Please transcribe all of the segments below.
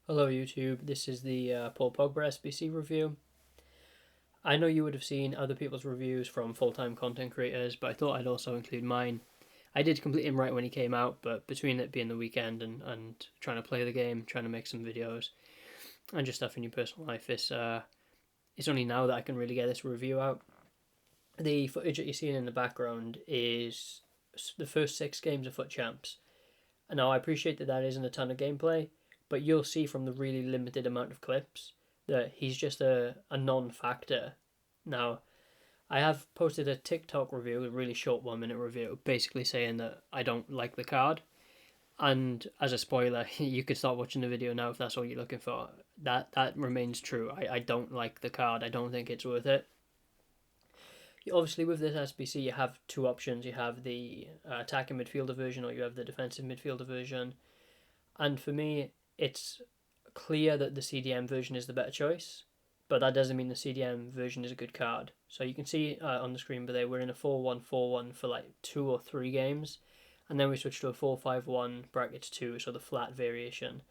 Hello YouTube, this is the Paul Pogba SBC review. I know you would have seen other people's reviews from full-time content creators, but I thought I'd also include mine. I did complete him right when he came out, but between it being the weekend and trying to play the game, trying to make some videos, and just stuff in your personal life, it's only now that I can really get this review out. The footage that you're seeing in the background is the first 6 games of Foot Champs. Now, I appreciate that that isn't a ton of gameplay, but you'll see from the really limited amount of clips that he's just a non factor. Now, I have posted a TikTok review, a really short 1 minute review, basically saying that I don't like the card. And as a spoiler, you could start watching the video now if that's all you're looking for. That remains true. I don't like the card. I don't think it's worth it. Obviously, with this SBC, you have two options. You have the attacking midfielder version, or you have the defensive midfielder version. And for me, it's clear that the CDM version is the better choice, but that doesn't mean the CDM version is a good card. So you can see on the screen, but we're in a 4-1-4-1 for like 2 or 3 games, and then we switch to a 4-5-1 brackets 2, so the flat variation.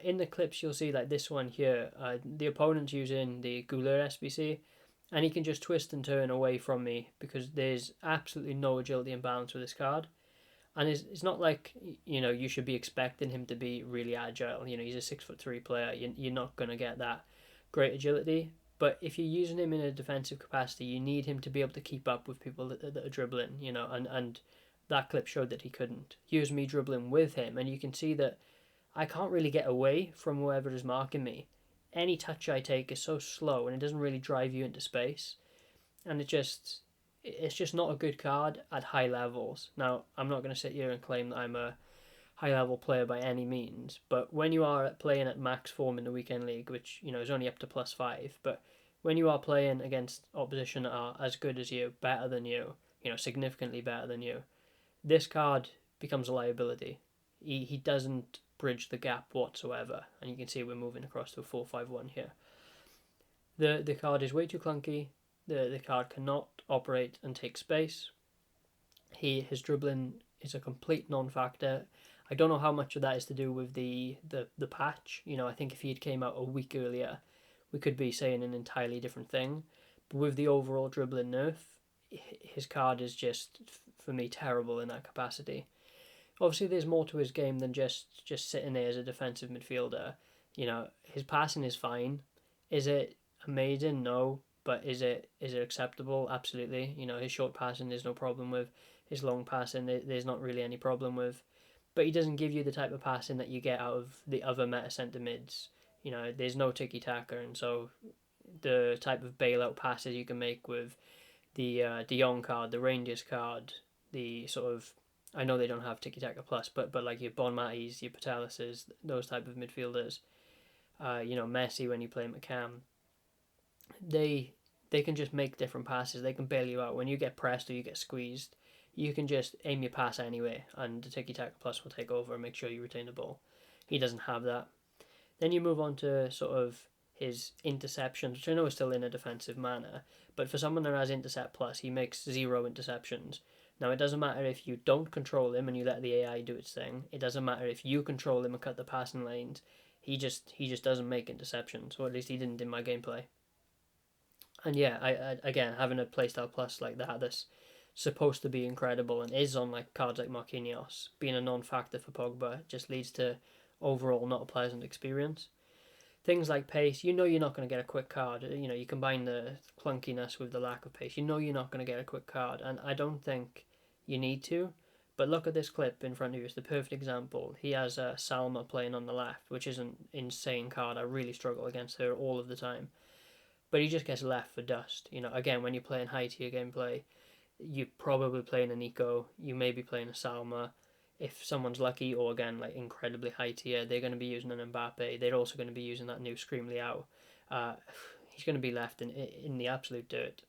In the clips, you'll see like this one here, the opponent's using the Guler SBC, and he can just twist and turn away from me because there's absolutely no agility and balance with this card. And it's not like you should be expecting him to be really agile. He's a 6'3" player. You're not gonna get that great agility. But if you're using him in a defensive capacity, you need him to be able to keep up with people that are dribbling. And that clip showed that he couldn't. Here's me dribbling with him, and you can see that I can't really get away from whoever is marking me. Any touch I take is so slow, and it doesn't really drive you into space. And it's just not a good card at high levels. Now, I'm not going to sit here and claim that I'm a high level player by any means, but when you are playing at max form in the weekend league, which is only up to +5, but when you are playing against opposition that are as good as you, better than you, significantly better than you, this card becomes a liability. He doesn't bridge the gap whatsoever, and you can see we're moving across to a 4-5-1 here. The card is way too clunky. The card cannot operate and take space. His dribbling is a complete non-factor. I don't know how much of that is to do with the patch. I think if he had came out a week earlier, we could be saying an entirely different thing. But with the overall dribbling nerf, his card is just, for me, terrible in that capacity. Obviously, there's more to his game than just sitting there as a defensive midfielder. His passing is fine. Is it amazing? No. But is it acceptable? Absolutely. His short passing there's no problem with. His long passing there's not really any problem with. But he doesn't give you the type of passing that you get out of the other meta centre mids. There's no tiki taka, and so the type of bailout passes you can make with the De Jong card, the Rangers card, the sort of, I know they don't have tiki taka plus, but like your Bon Matties, your Patelises, those type of midfielders. Messi when you play McCam, they they can just make different passes. They can bail you out when you get pressed or you get squeezed. You can just aim your pass anyway, and the tiki taka plus will take over and make sure you retain the ball. He doesn't have that. Then you move on to sort of his interceptions, which I know is still in a defensive manner, but for someone that has intercept plus, he makes 0 interceptions. Now it doesn't matter if you don't control him and you let the AI do its thing. It doesn't matter if you control him and cut the passing lanes. He just doesn't make interceptions, or at least he didn't in my gameplay. And yeah, I again having a playstyle plus like that's supposed to be incredible and is on like cards like Marquinhos, being a non-factor for Pogba just leads to overall not a pleasant experience. Things like pace, you're not going to get a quick card. You combine the clunkiness with the lack of pace. You're not going to get a quick card, and I don't think you need to. But look at this clip in front of you. It's the perfect example. He has Salma playing on the left, which is an insane card. I really struggle against her all of the time. But he just gets left for dust. Again, when you're playing high tier gameplay, you're probably playing a Nico. You may be playing a Salma. If someone's lucky, or again like incredibly high tier, they're going to be using an Mbappe. They're also going to be using that new Scream Liao. Uh, he's going to be left in the absolute dirt.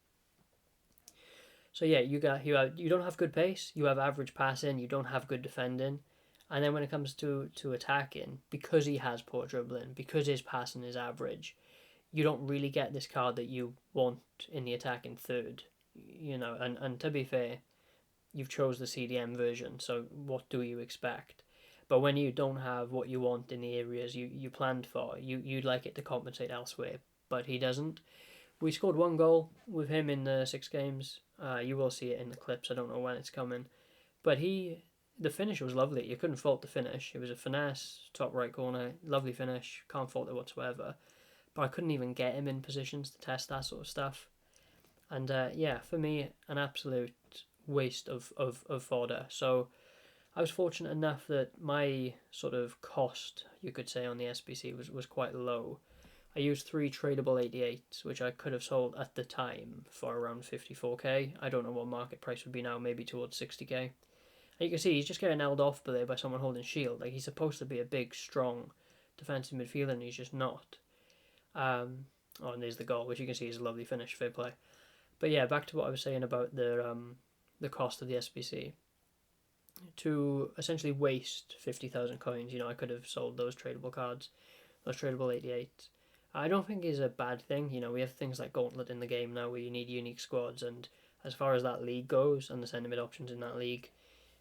So yeah, you don't have good pace. You have average passing. You don't have good defending. And then when it comes to attacking, because he has poor dribbling, because his passing is average, you don't really get this card that you want in the attacking third. And to be fair, you've chose the CDM version, so what do you expect? But when you don't have what you want in the areas you planned for, you'd like it to compensate elsewhere, but he doesn't. We scored 1 goal with him in the 6 games. You will see it in the clips. I don't know when it's coming, but the finish was lovely. You couldn't fault the finish. It was a finesse, top right corner, lovely finish. Can't fault it whatsoever. But I couldn't even get him in positions to test that sort of stuff. And yeah, for me, an absolute waste of fodder. So I was fortunate enough that my sort of cost, you could say, on the SBC was quite low. I used 3 tradable 88s, which I could have sold at the time for around 54k. I don't know what market price would be now, maybe towards 60k. And you can see he's just getting held off there by someone holding shield. Like, he's supposed to be a big, strong defensive midfielder, and he's just not. Oh, and there's the goal, which you can see is a lovely finish, fair play. But yeah, back to what I was saying about the cost of the SBC. To essentially waste 50,000 coins, I could have sold those tradable cards, those tradable 88s. I don't think is a bad thing. We have things like Gauntlet in the game now where you need unique squads, and as far as that league goes and the centre mid options in that league,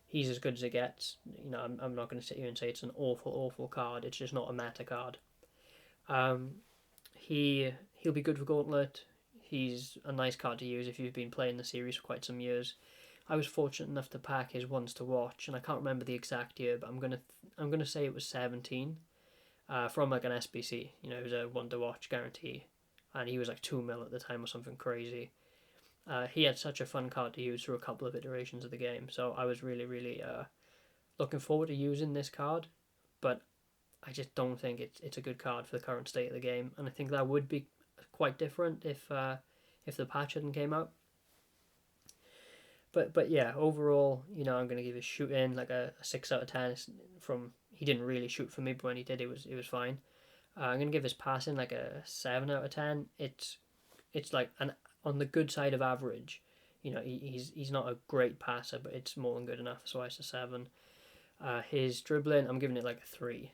he's as good as it gets. I'm not going to sit here and say it's an awful card. It's just not a meta card. He'll be good for Gauntlet. He's a nice card to use if you've been playing the series for quite some years. I was fortunate enough to pack his ones to watch, and I can't remember the exact year, but I'm gonna say it was 17, from like an SBC. It was a one to watch guarantee, and he was like 2 mil at the time or something crazy. He had such a fun card to use through a couple of iterations of the game, so I was really looking forward to using this card, but I just don't think it's a good card for the current state of the game, and I think that would be quite different if the patch hadn't came out. But yeah, overall, I'm going to give his shooting like a 6 out of 10. He didn't really shoot for me, but when he did, it was fine. I'm going to give his passing like a 7 out of 10. It's like on the good side of average. He's not a great passer, but it's more than good enough. So it's a 7. His dribbling, I'm giving it like a 3.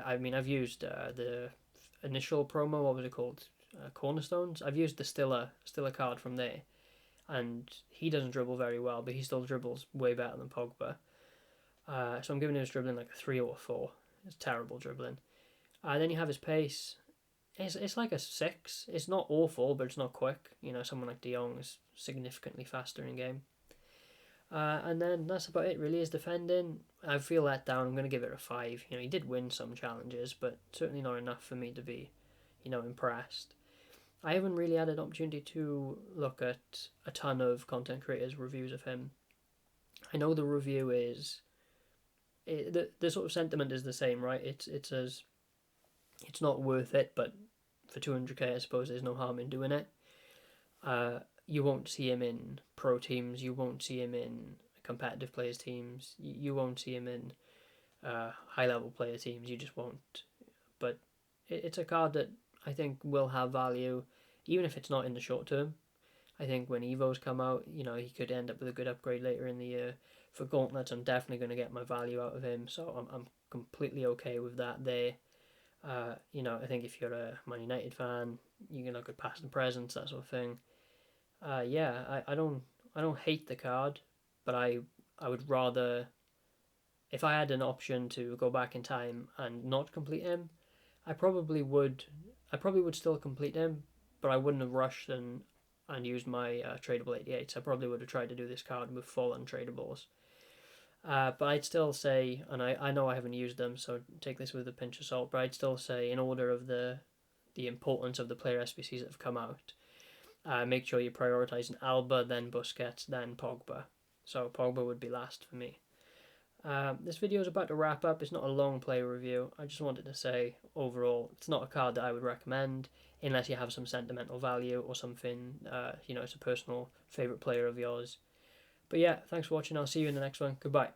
I mean, I've used the initial promo. What was it called? Cornerstones. I've used the Stiller card from there, and he doesn't dribble very well, but he still dribbles way better than Pogba. So I'm giving him his dribbling like a 3 or a 4. It's terrible dribbling. Then you have his pace. It's like a 6. It's not awful, but it's not quick. Someone like De Jong is significantly faster in game. And then that's about it really. His defending, I feel let down. I'm going to give it a 5. He did win some challenges, but certainly not enough for me to be, impressed. I haven't really had an opportunity to look at a ton of content creators' reviews of him. I know the review is... the sort of sentiment is the same, right? It's not worth it, but for 200k, I suppose there's no harm in doing it. You won't see him in pro teams. You won't see him in competitive players teams. You won't see him in high-level player teams. You just won't. But it's a card that I think will have value, even if it's not in the short term. I think when Evos come out, he could end up with a good upgrade later in the year. For Gauntlets, I'm definitely going to get my value out of him, so I'm completely okay with that there. I think if you're a Man United fan, you can look at past and presents, that sort of thing. I don't hate the card, but I would rather, if I had an option to go back in time and not complete him, I probably would still complete him, but I wouldn't have rushed and used my tradable 88s. I probably would have tried to do this card with full untradables. But I'd still say, and I know I haven't used them, so take this with a pinch of salt, but I'd still say in order of the importance of the player SBCs that have come out, make sure you're prioritising Alba, then Busquets, then Pogba. So Pogba would be last for me. This video is about to wrap up. It's not a long player review. I just wanted to say, overall, it's not a card that I would recommend unless you have some sentimental value or something, it's a personal favourite player of yours. But yeah, thanks for watching. I'll see you in the next one. Goodbye.